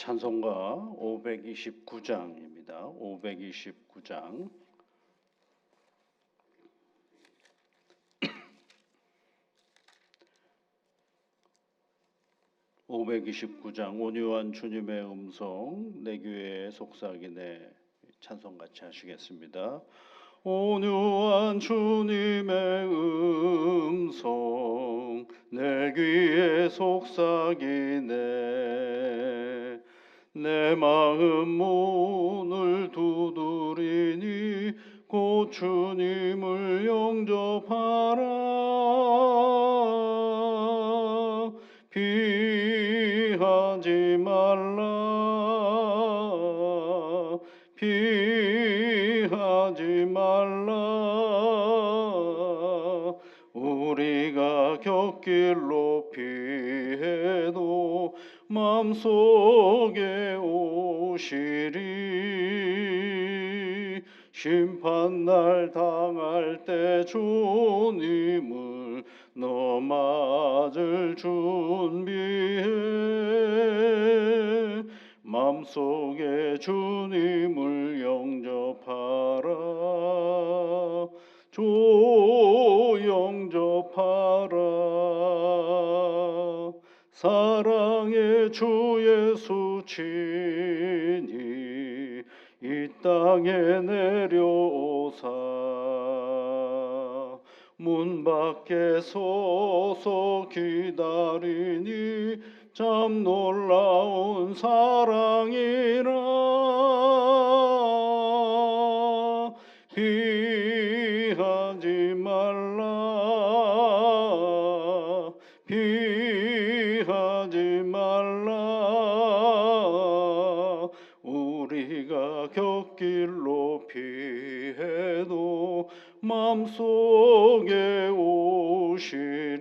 찬송가 529장입니다. 529장. 529장 온유한 주님의 음성 내 귀에 속삭이네. 찬송 같이 하시겠습니다. 온유한 주님의 음성 내 귀에 속삭이네. 내 마음 문을 두드리니 곧 주님을 영접하라. 피하지 말라. 피하지 말라. 우리가 곁길로 피해도 맘속에 오시리. 심판날 당할 때 주님을 너 맞을 준비해. 맘속에 주님을 영접하라. 주 영접하라. 사랑의 주 예수 친히 이 땅에 내려오사 문 밖에 서서 기다리니 참 놀라운 사랑이라. 피하지 말라. 피하지 말라. 우리가 곁길로 피해도 맘속에 오시리.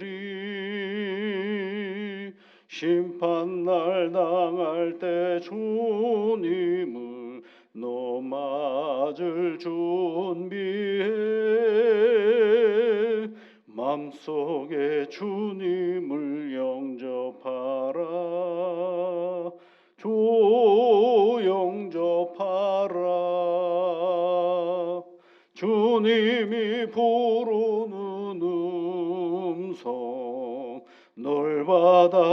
심판날 당할 때 주님을 너 맞을 준비해. 맘속에 주님을 영접하라. 주 영접하라. 주님이 부르는 음성 널 받아주시나니.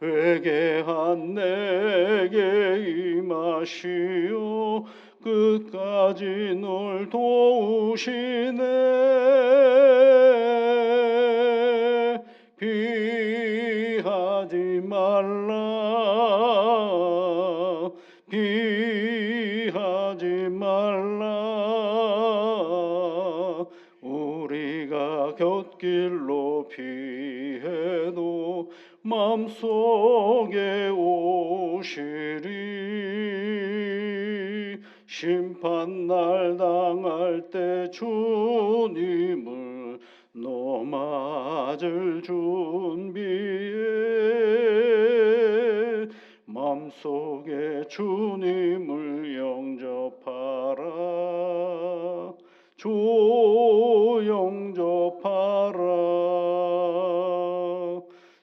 회개한 내게 임하시오 끝까지 널 도우시네. 피하지 말라. 피하지 말라. 우리가 곁길로 피해도 맘속에 오시리. 심판날 당할 때 주님을 너 맞을 준비해. 맘속에 주님을 영접하라. 주 영접하라.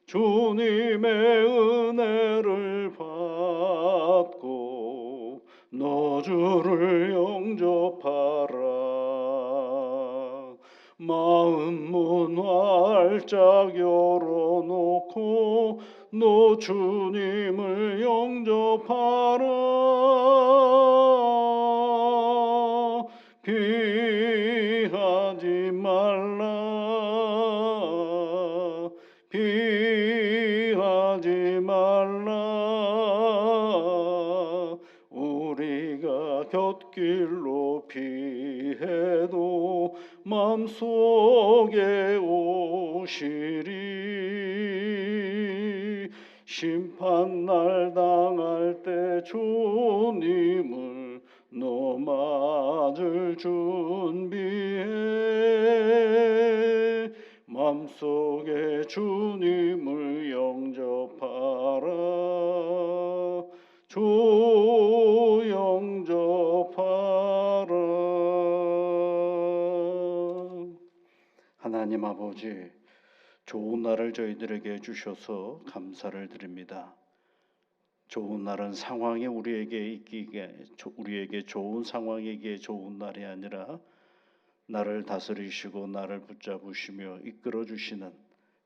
주님의 은혜를 받고 너 주를 영접하라. 마음 문 활짝 열어놓고 너 주님을 영접하라. 피하지 말라. 피하지 말라. 우리가 곁길로 피해도 맘속에 오시리. 심판날 당할 때 주님을 너 맞을 준비해. 맘속에 주님을 영접하라. 주 영접하라. 하나님 아버지, 좋은 날을 저희들에게 주셔서 감사를 드립니다. 좋은 날은 상황이 우리에게 좋은 상황이기에 좋은 날이 아니라 나를 다스리시고 나를 붙잡으시며 이끌어 주시는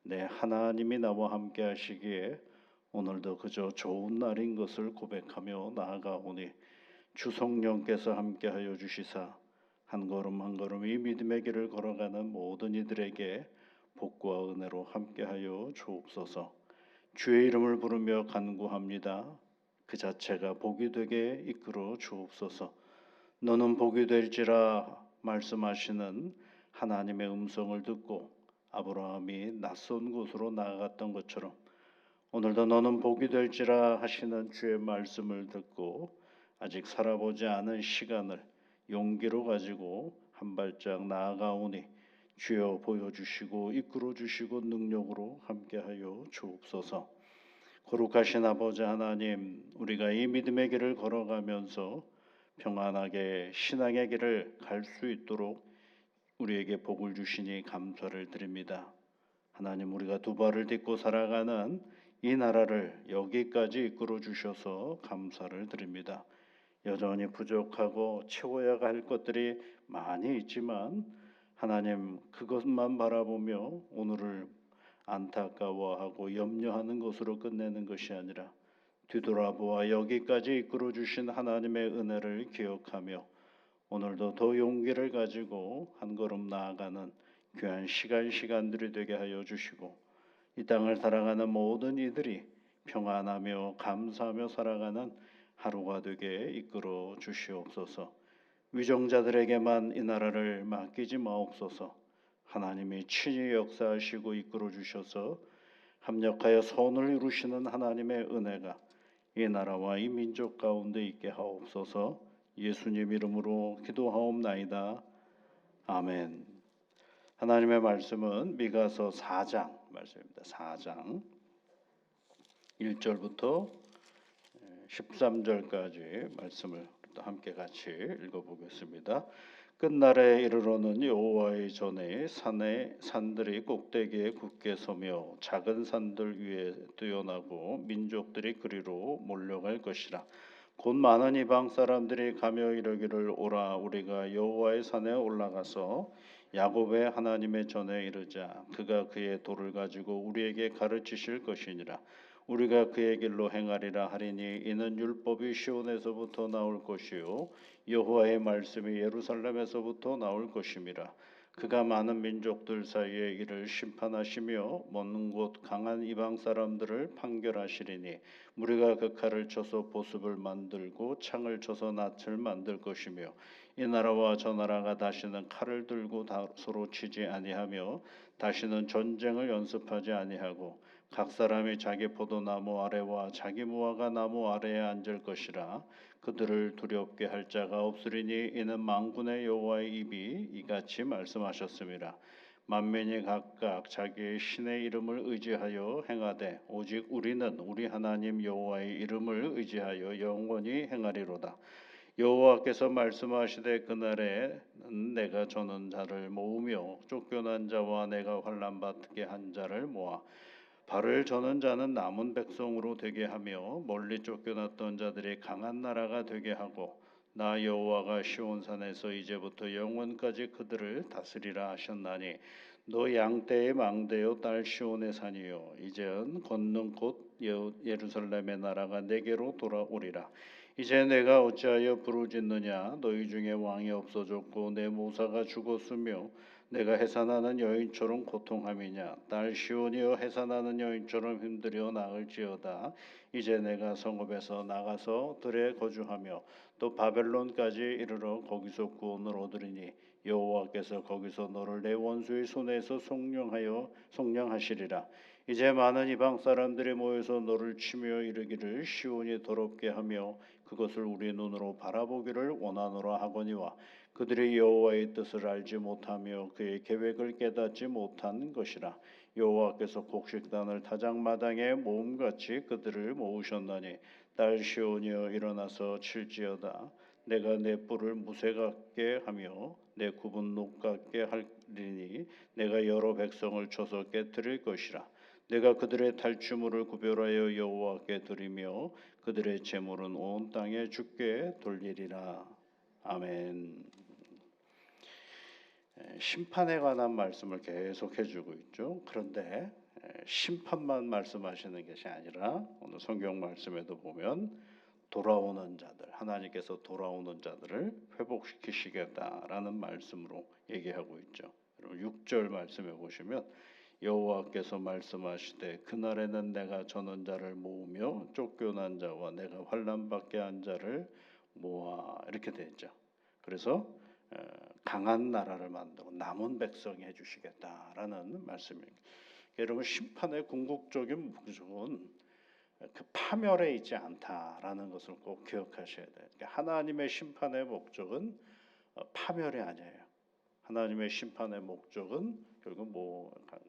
내 하나님이 나와 함께 하시기에 오늘도 그저 좋은 날인 것을 고백하며 나아가오니 주 성령께서 함께하여 주시사 한 걸음 한 걸음 이 믿음의 길을 걸어가는 모든 이들에게 복과 은혜로 함께하여 주옵소서. 주의 이름을 부르며 간구합니다. 그 자체가 복이 되게 이끌어 주옵소서. 너는 복이 될지라 말씀하시는 하나님의 음성을 듣고 아브라함이 낯선 곳으로 나아갔던 것처럼 오늘도 너는 복이 될지라 하시는 주의 말씀을 듣고 아직 살아보지 않은 시간을 용기로 가지고 한 발짝 나아가오니 주여 보여주시고 이끌어주시고 능력으로 함께하여 주옵소서. 거룩하신 아버지 하나님, 우리가 이 믿음의 길을 걸어가면서 평안하게 신앙의 길을 갈 수 있도록 우리에게 복을 주시니 감사를 드립니다. 하나님, 우리가 두 발을 딛고 살아가는 이 나라를 여기까지 이끌어 주셔서 감사를 드립니다. 여전히 부족하고 채워야 할 것들이 많이 있지만 하나님, 그것만 바라보며 오늘을 안타까워하고 염려하는 것으로 끝내는 것이 아니라 뒤돌아보아 여기까지 이끌어 주신 하나님의 은혜를 기억하며 오늘도 더 용기를 가지고 한 걸음 나아가는 귀한 시간들이 되게 하여 주시고 이 땅을 살아가는 모든 이들이 평안하며 감사하며 살아가는 하루가 되게 이끌어 주시옵소서. 위정자들에게만 이 나라를 맡기지 마옵소서. 하나님이 친히 역사하시고 이끌어 주셔서 합력하여 선을 이루시는 하나님의 은혜가 이 나라와 이 민족 가운데 있게 하옵소서. 예수님 이름으로 기도하옵나이다. 아멘. 하나님의 말씀은 미가서 4장 말씀입니다. 4장 1절부터 13절까지 말씀을 또 함께 같이 읽어보겠습니다. 끝날에 이르러는 여호와의 전에 산들이 꼭대기에 굳게 서며 작은 산들 위에 뛰어나고 민족들이 그리로 몰려갈 것이라. 곧 많은 이방 사람들이 가며 이르기를 오라 우리가 여호와의 산에 올라가서 야곱의 하나님의 전에 이르자. 그가 그의 돌을 가지고 우리에게 가르치실 것이니라. 우리가 그의 길로 행하리라 하리니 이는 율법이 시온에서부터 나올 것이요 여호와의 말씀이 예루살렘에서부터 나올 것임이라. 그가 많은 민족들 사이에 이를 심판하시며 먼 곳 강한 이방 사람들을 판결하시리니 무리가 그 칼을 쳐서 보습을 만들고 창을 쳐서 낫을 만들 것이며 이 나라와 저 나라가 다시는 칼을 들고 서로 치지 아니하며 다시는 전쟁을 연습하지 아니하고 각 사람이 자기 포도나무 아래와 자기 무화과 나무 아래에 앉을 것이라. 그들을 두렵게 할 자가 없으리니 이는 만군의 여호와의 입이 이같이 말씀하셨습니다. 만민이 각각 자기의 신의 이름을 의지하여 행하되 오직 우리는 우리 하나님 여호와의 이름을 의지하여 영원히 행하리로다. 여호와께서 말씀하시되 그날에 내가 저는 자를 모으며 쫓겨난 자와 내가 환난 받게 한 자를 모아 발을 저는 자는 남은 백성으로 되게 하며 멀리 쫓겨났던 자들이 강한 나라가 되게 하고 나 여호와가 시온산에서 이제부터 영원까지 그들을 다스리라 하셨나니 너 양떼의 망대요 딸 시온의 산이요 이제는 걷는 곧 예루살렘의 나라가 내게로 돌아오리라. 이제 내가 어찌하여 부르짖느냐. 너희 중에 왕이 없어졌고 내 모사가 죽었으며 내가 해산하는 여인처럼 고통함이냐. 딸 시온이여 해산하는 여인처럼 힘들여 나을지어다. 이제 내가 성읍에서 나가서 들에 거주하며 또 바벨론까지 이르러 거기서 구원을 얻으리니 여호와께서 거기서 너를 내 원수의 손에서 속량하시리라. 이제 많은 이방 사람들이 모여서 너를 치며 이르기를 시온이 더럽게 하며 그것을 우리 눈으로 바라보기를 원하노라 하거니와 그들이 여호와의 뜻을 알지 못하며 그의 계획을 깨닫지 못한 것이라. 여호와께서 곡식단을 타작마당에 모음같이 그들을 모으셨나니 딸 시온이여 일어나서 칠지어다. 내가 내 뿔을 무쇠 같게 하며 내 굽은 녹 같게 하리니 내가 여러 백성을 쳐서 깨뜨릴 것이라. 내가 그들의 탈취물을 구별하여 여호와께 드리며 그들의 재물은 온 땅에 주께 돌리리라. 아멘. 심판에 관한 말씀을 계속 해주고 있죠. 그런데 심판만 말씀하시는 것이 아니라 오늘 성경 말씀에도 보면 돌아오는 자들, 하나님께서 돌아오는 자들을 회복시키시겠다라는 말씀으로 얘기하고 있죠. 여러분 6절 말씀에 보시면 여호와께서 말씀하시되 그날에는 내가 저는 자를 모으며 쫓겨난 자와 내가 환난 받게 한 자를 모아, 이렇게 되어 있죠. 그래서 강한 나라를 만들고 남은 백성이 해주시겠다라는 말씀입니다. 여러분 심판의 궁극적인 목적은 그 파멸에 있지 않다라는 것을 꼭 기억하셔야 돼요. 그러니까 하나님의 심판의 목적은 파멸이 아니에요. 하나님의 심판의 목적은 결국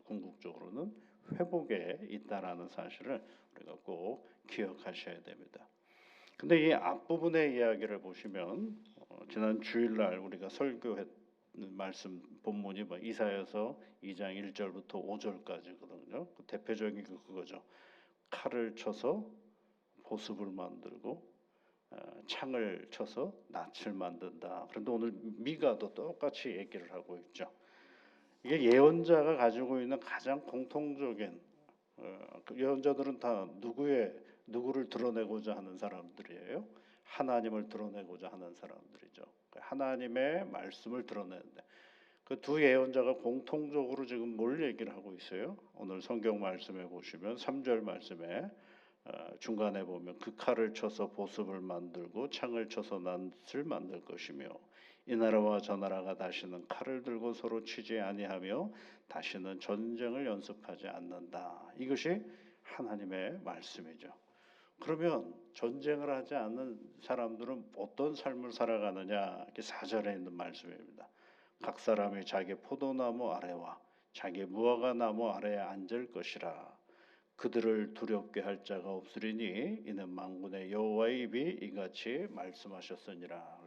궁극적으로는 회복에 있다라는 사실을 우리가 꼭 기억하셔야 됩니다. 근데 이 앞부분의 이야기를 보시면 지난 주일날 우리가 설교했 말씀 본문이 이사야서 2장 1절부터 5절까지거든요. 그 대표적인 그거죠. 칼을 쳐서 보습을 만들고 창을 쳐서 낯을 만든다. 그런데 오늘 미가도 똑같이 얘기를 하고 있죠. 이게 예언자가 가지고 있는 가장 공통적인 그 예언자들은 다 누구를 드러내고자 하는 사람들이에요. 하나님을 드러내고자 하는 사람들이죠. 하나님의 말씀을 드러내는데 그 두 예언자가 공통적으로 지금 뭘 얘기를 하고 있어요? 오늘 성경 말씀에 보시면 3절 말씀에 중간에 보면 그 칼을 쳐서 보습을 만들고 창을 쳐서 낫을 만들 것이며 이 나라와 저 나라가 다시는 칼을 들고 서로 치지 아니하며 다시는 전쟁을 연습하지 않는다. 이것이 하나님의 말씀이죠. 그러면 전쟁을 하지 않는 사람들은 어떤 삶을 살아가느냐? 이게 4절에 있는 말씀입니다. 각 사람이 자기 포도나무 아래와 자기 무화과 나무 아래에 앉을 것이라. 그들을 두렵게 할 자가 없으리니 이는 만군의 여호와의 입이 이같이 말씀하셨으니라.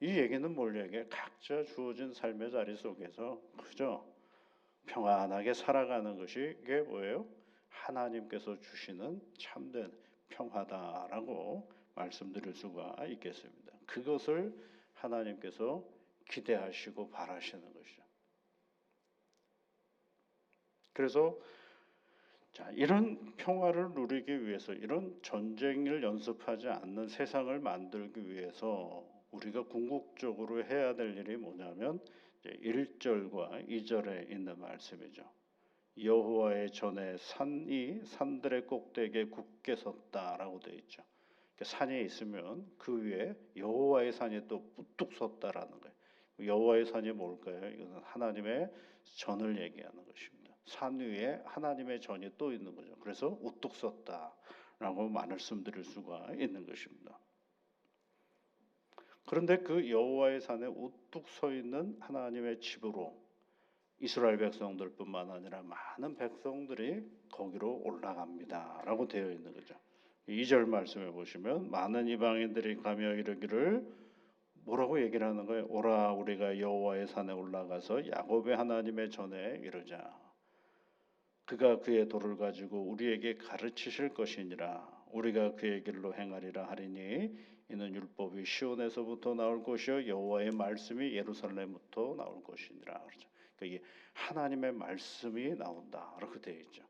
이 얘기는 뭘 얘기해? 각자 주어진 삶의 자리 속에서 그저 평안하게 살아가는 것이 이게 뭐예요? 하나님께서 주시는 참된 평화다라고 말씀드릴 수가 있겠습니다. 그것을 하나님께서 기대하시고 바라시는 것이죠. 그래서 이런 평화를 누리기 위해서 이런 전쟁을 연습하지 않는 세상을 만들기 위해서 우리가 궁극적으로 해야 될 일이 뭐냐면 1절과 2절에 있는 말씀이죠. 여호와의 전에 산이 산들의 꼭대기에 굳게 섰다라고 되어 있죠. 산에 있으면 그 위에 여호와의 산이 또 우뚝 섰다라는 거예요. 여호와의 산이 뭘까요? 이것은 하나님의 전을 얘기하는 것입니다. 산 위에 하나님의 전이 또 있는 거죠. 그래서 우뚝 섰다라고 말씀드릴 수가 있는 것입니다. 그런데 그 여호와의 산에 우뚝 서 있는 하나님의 집으로 이스라엘 백성들뿐만 아니라 많은 백성들이 거기로 올라갑니다라고 되어 있는 거죠. 2절 말씀에 보시면 많은 이방인들이 가며 이르기를 뭐라고 얘기를 하는 거예요? 오라 우리가 여호와의 산에 올라가서 야곱의 하나님의 전에 이르자. 그가 그의 도를 가지고 우리에게 가르치실 것이니라. 우리가 그의 길로 행하리라 하리니 이는 율법이 시온에서부터 나올 것이요 여호와의 말씀이 예루살렘부터 나올 것이니라. 그렇죠. 그러니까 이게 하나님의 말씀이 나온다. 이렇게 되어 있죠.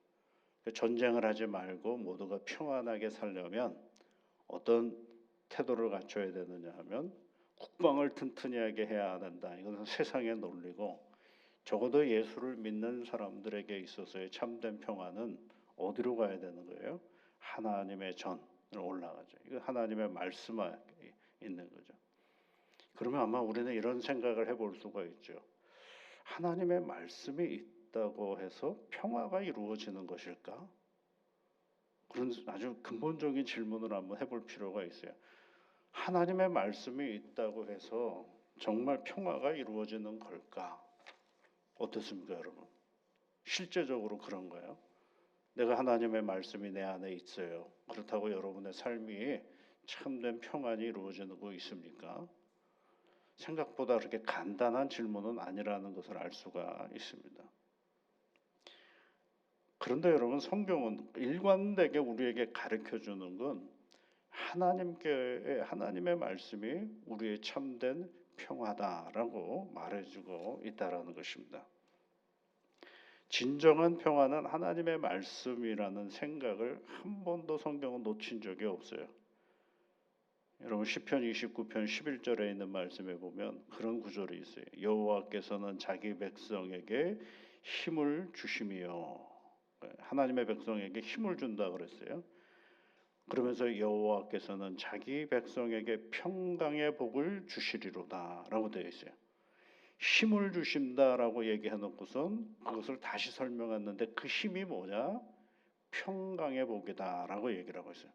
전쟁을 하지 말고 모두가 평안하게 살려면 어떤 태도를 갖춰야 되느냐 하면 국방을 튼튼히 하게 해야 된다. 이것은 세상의 논리고 적어도 예수를 믿는 사람들에게 있어서의 참된 평화는 어디로 가야 되는 거예요? 하나님의 전을 올라가죠. 이거 하나님의 말씀에 있는 거죠. 그러면 아마 우리는 이런 생각을 해볼 수가 있죠. 하나님의 말씀이 있다고 해서 평화가 이루어지는 것일까? 그런 아주 근본적인 질문을 한번 해볼 필요가 있어요. 하나님의 말씀이 있다고 해서 정말 평화가 이루어지는 걸까? 어떻습니까, 여러분? 실제적으로 그런가요? 내가 하나님의 말씀이 내 안에 있어요. 그렇다고 여러분의 삶이 참된 평안이 이루어지는 거 있습니까? 생각보다 그렇게 간단한 질문은 아니라는 것을 알 수가 있습니다. 그런데 여러분, 성경은 일관되게 우리에게 가르쳐 주는 건 하나님의 말씀이 우리의 참된 평화다라고 말해주고 있다라는 것입니다. 진정한 평화는 하나님의 말씀이라는 생각을 한 번도 성경은 놓친 적이 없어요. 여러분, 시편 29편 11절에 있는 말씀에 보면 그런 구절이 있어요. 여호와께서는 자기 백성에게 힘을 주심이요. 하나님의 백성에게 힘을 준다 그랬어요. 그러면서 여호와께서는 자기 백성에게 평강의 복을 주시리로다라고 되어 있어요. 힘을 주신다라고 얘기해놓고선 그것을 다시 설명했는데 그 힘이 뭐냐? 평강의 복이다라고 얘기를 하고 있어요.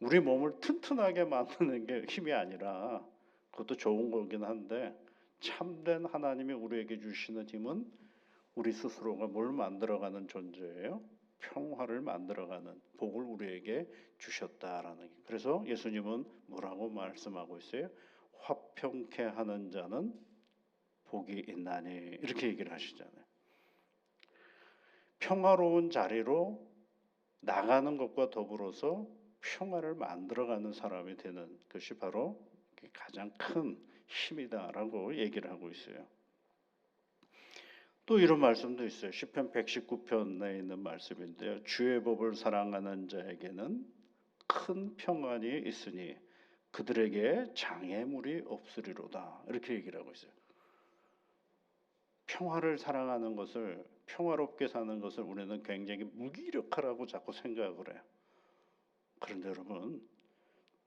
우리 몸을 튼튼하게 만드는 게 힘이 아니라, 그것도 좋은 거긴 한데, 참된 하나님이 우리에게 주시는 힘은 우리 스스로가 뭘 만들어가는 존재예요? 평화를 만들어가는 복을 우리에게 주셨다라는 게. 그래서 예수님은 뭐라고 말씀하고 있어요? 화평케 하는 자는 복이 있나니, 이렇게 얘기를 하시잖아요. 평화로운 자리로 나가는 것과 더불어서 평화를 만들어가는 사람이 되는 것이 바로 가장 큰 힘이다라고 얘기를 하고 있어요. 또 이런 말씀도 있어요. 시편 119편에 있는 말씀인데요. 주의 법을 사랑하는 자에게는 큰 평안이 있으니 그들에게 장애물이 없으리로다. 이렇게 얘기를 하고 있어요. 평화를 사랑하는 것을, 평화롭게 사는 것을 우리는 굉장히 무기력하라고 자꾸 생각을 해요. 그런데 여러분,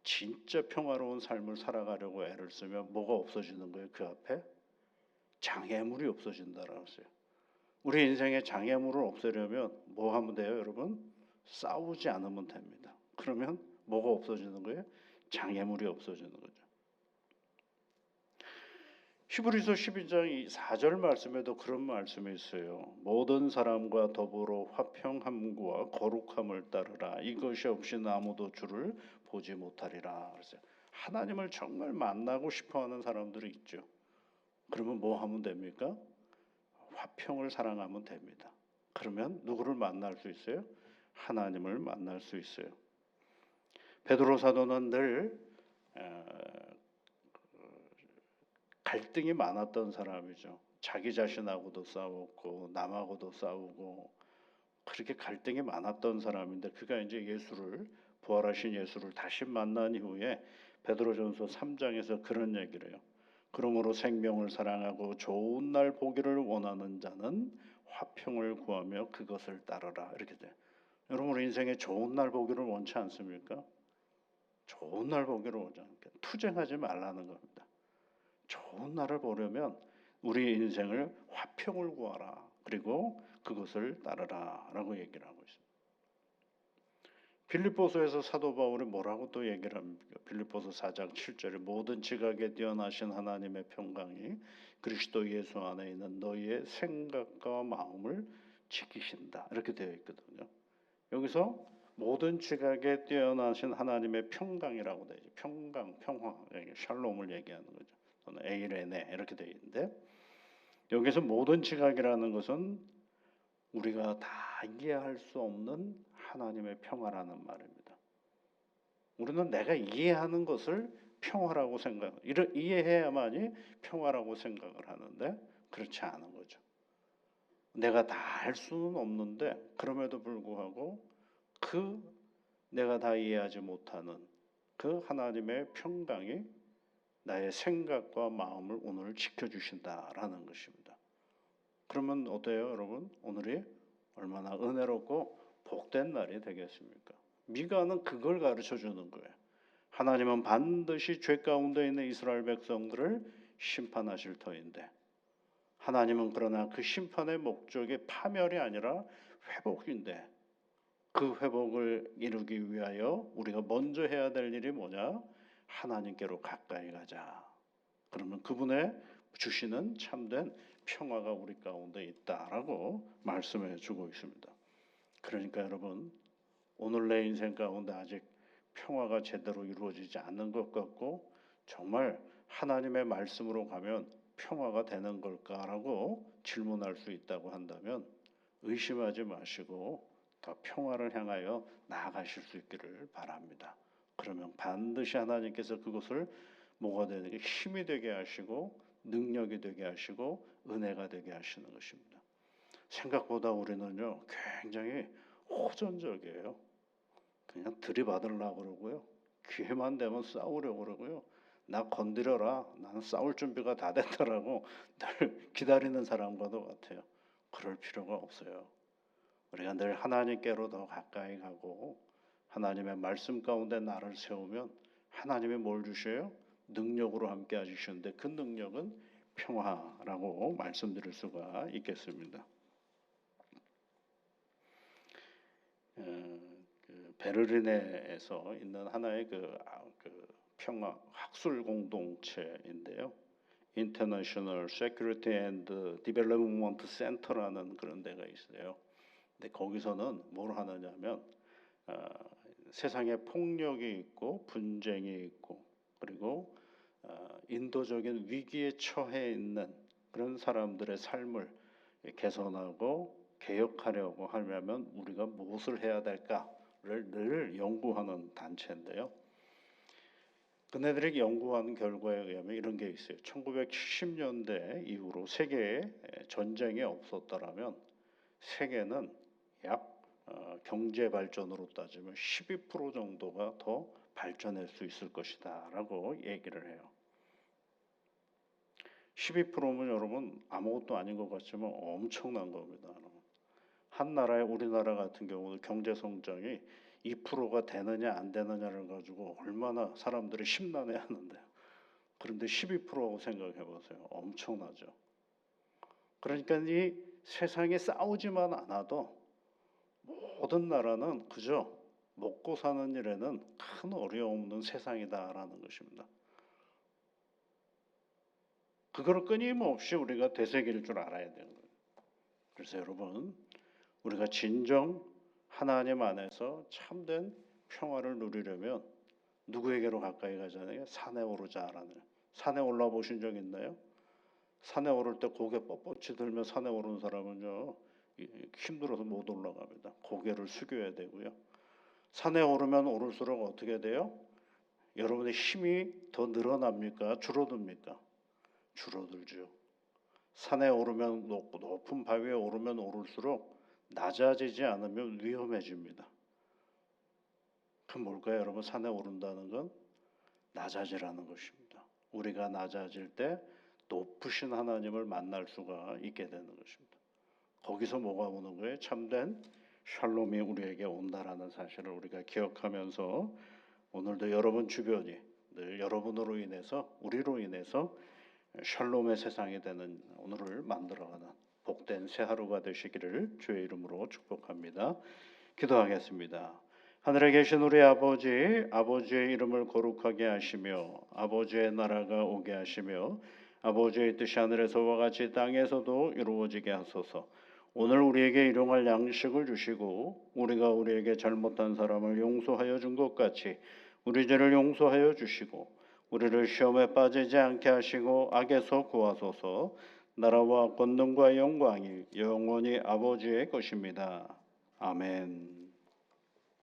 진짜 평화로운 삶을 살아가려고 애를 쓰면 뭐가 없어지는 거예요? 그 앞에 장애물이 없어진다라고 했어요. 우리 인생의 장애물을 없애려면 뭐 하면 돼요, 여러분? 싸우지 않으면 됩니다. 그러면 뭐가 없어지는 거예요? 장애물이 없어지는 거죠. 히브리서 12장 4절 말씀에도 그런 말씀이 있어요. 모든 사람과 더불어 화평함과 거룩함을 따르라. 이것이 없이는 아무도 주를 보지 못하리라. 그래서 하나님을 정말 만나고 싶어하는 사람들이 있죠. 그러면 뭐 하면 됩니까? 화평을 사랑하면 됩니다. 그러면 누구를 만날 수 있어요? 하나님을 만날 수 있어요. 베드로 사도는 늘 갈등이 많았던 사람이죠. 자기 자신하고도 싸웠고 남하고도 싸우고 그렇게 갈등이 많았던 사람인데, 그가 이제 부활하신 예수를 다시 만난 이후에 베드로전서 3장에서 그런 얘기를 해요. 그러므로 생명을 사랑하고 좋은 날 보기를 원하는 자는 화평을 구하며 그것을 따르라. 이렇게 돼요. 여러분, 우리 인생에 좋은 날 보기를 원치 않습니까? 좋은 날 보기를 원치 않습니까? 투쟁하지 말라는 겁니다. 좋은 날을 보려면 우리 인생을 화평을 구하라. 그리고 그것을 따르라 라고 얘기를 하고 있습니다. 빌립보서에서 사도 바울이 뭐라고 또 얘기를 합니까? 빌립보서 4장 7절에 모든 지각에 뛰어나신 하나님의 평강이 그리스도 예수 안에 있는 너희의 생각과 마음을 지키신다. 이렇게 되어 있거든요. 여기서 모든 지각에 뛰어나신 하나님의 평강이라고 되어 있죠. 평강, 평화, 샬롬을 얘기하는 거죠. 또는 에이레네 이렇게 되어 있는데, 여기서 모든 지각이라는 것은 우리가 다 이해할 수 없는 하나님의 평화라는 말입니다. 우리는 내가 이해하는 것을 평화라고 이해해야만이 평화라고 생각을 하는데 그렇지 않은 거죠. 내가 다 할 수는 없는데 그럼에도 불구하고 내가 다 이해하지 못하는 그 하나님의 평강이 나의 생각과 마음을 오늘 지켜주신다라는 것입니다. 그러면 어때요, 여러분? 오늘이 얼마나 은혜롭고 복된 날이 되겠습니까? 미가는 그걸 가르쳐 주는 거예요. 하나님은 반드시 죄 가운데 있는 이스라엘 백성들을 심판하실 터인데, 하나님은 그러나 그 심판의 목적이 파멸이 아니라 회복인데, 그 회복을 이루기 위하여 우리가 먼저 해야 될 일이 뭐냐? 하나님께로 가까이 가자. 그러면 그분의 주시는 참된 평화가 우리 가운데 있다라고 말씀해 주고 있습니다. 그러니까 여러분, 오늘 내 인생 가운데 아직 평화가 제대로 이루어지지 않는 것 같고 정말 하나님의 말씀으로 가면 평화가 되는 걸까라고 질문할 수 있다고 한다면 의심하지 마시고 더 평화를 향하여 나아가실 수 있기를 바랍니다. 그러면 반드시 하나님께서 그것을 뭐가 되는 게 힘이 되게 하시고 능력이 되게 하시고 은혜가 되게 하시는 것입니다. 생각보다 우리는요 굉장히 호전적이에요. 그냥 들이받으려고 그러고요. 기회만 되면 싸우려고 그러고요. 나 건드려라. 나는 싸울 준비가 다 됐다라고 늘 기다리는 사람과도 같아요. 그럴 필요가 없어요. 우리가 늘 하나님께로 더 가까이 가고 하나님의 말씀 가운데 나를 세우면 하나님이 뭘 주셔요? 능력으로 함께 해주시는데 그 능력은 평화라고 말씀드릴 수가 있겠습니다. 베를린에서 있는 하나의 그 평화 학술 공동체인데요. International Security and Development Center라는 그런 데가 있어요. 근데 거기서는 뭘 하느냐면 세상에 폭력이 있고 분쟁이 있고 그리고 인도적인 위기에 처해 있는 그런 사람들의 삶을 개선하고 개혁하려고 하려면 우리가 무엇을 해야 될까를 늘 연구하는 단체인데요. 그네들이 연구한 결과에 의하면 이런 게 있어요. 1970년대 이후로 세계에 전쟁이 없었더라면 세계는 약 경제 발전으로 따지면 12% 정도가 더 발전할 수 있을 것이다라고 얘기를 해요. 12%면 여러분 아무것도 아닌 것 같지만 엄청난 겁니다. 한 나라의 우리나라 같은 경우는 경제 성장이 2%가 되느냐 안 되느냐를 가지고 얼마나 사람들이 심란해 하는데요. 그런데 12%라고 생각해 보세요. 엄청나죠. 그러니까 이 세상에 싸우지만 않아도 모든 나라는 그저 먹고 사는 일에는 큰 어려움 없는 세상이다라는 것입니다. 그걸 끊임없이 우리가 되새길 줄 알아야 되는 거예요. 그래서 여러분 우리가 진정 하나님 안에서 참된 평화를 누리려면 누구에게로 가까이 가잖아요. 산에 오르자라는. 산에 올라 보신 적 있나요? 산에 오를 때 고개 뻣뻣이 들면 산에 오르는 사람은요 힘들어서 못 올라갑니다. 고개를 숙여야 되고요. 산에 오르면 오를수록 어떻게 돼요? 여러분의 힘이 더 늘어납니까? 줄어듭니까? 줄어들죠. 산에 오르면 높은 바위에 오르면 오를수록 낮아지지 않으면 위험해집니다. 그 뭘까요, 여러분? 산에 오른다는 건 낮아지라는 것입니다. 우리가 낮아질 때 높으신 하나님을 만날 수가 있게 되는 것입니다. 거기서 뭐가 오는 거예요? 참된 샬롬이 우리에게 온다라는 사실을 우리가 기억하면서 오늘도 여러분 주변이 늘 여러분으로 인해서 우리로 인해서 샬롬의 세상이 되는 오늘을 만들어가는 복된 새 하루가 되시기를 주의 이름으로 축복합니다. 기도하겠습니다. 하늘에 계신 우리 아버지, 아버지의 이름을 거룩하게 하시며 아버지의 나라가 오게 하시며 아버지의 뜻이 하늘에서와 같이 땅에서도 이루어지게 하소서. 오늘 우리에게 일용할 양식을 주시고 우리가 우리에게 잘못한 사람을 용서하여 준 것 같이 우리 죄를 용서하여 주시고 우리를 시험에 빠지지 않게 하시고 악에서 구하소서. 나라와 권능과 영광이 영원히 아버지의 것입니다. 아멘.